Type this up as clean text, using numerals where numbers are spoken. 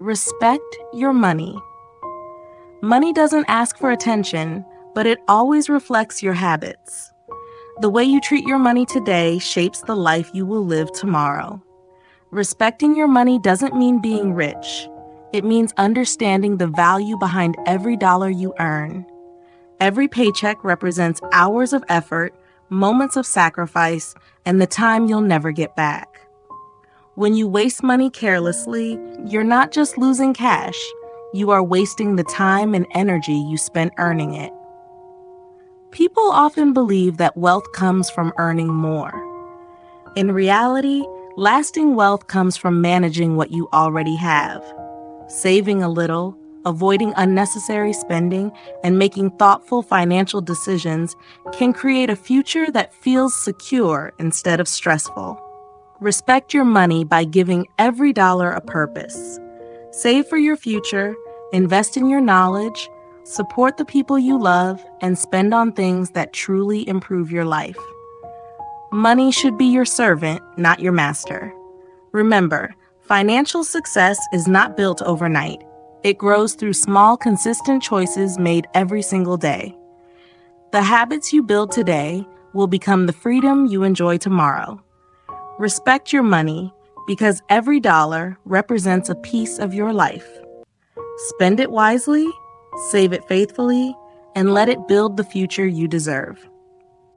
Respect your money. Money doesn't ask for attention, but it always reflects your habits. The way you treat your money today shapes the life you will live tomorrow. Respecting your money doesn't mean being rich. It means understanding the value behind every dollar you earn. Every paycheck represents hours of effort, moments of sacrifice, and the time you'll never get back. When you waste money carelessly, you're not just losing cash, you are wasting the time and energy you spent earning it. People often believe that wealth comes from earning more. In reality, lasting wealth comes from managing what you already have. Saving a little, avoiding unnecessary spending, and making thoughtful financial decisions can create a future that feels secure instead of stressful. Respect your money by giving every dollar a purpose. Save for your future, invest in your knowledge, support the people you love, and spend on things that truly improve your life. Money should be your servant, not your master. Remember, financial success is not built overnight. It grows through small, consistent choices made every single day. The habits you build today will become the freedom you enjoy tomorrow. Respect your money because every dollar represents a piece of your life. Spend it wisely, save it faithfully, and let it build the future you deserve.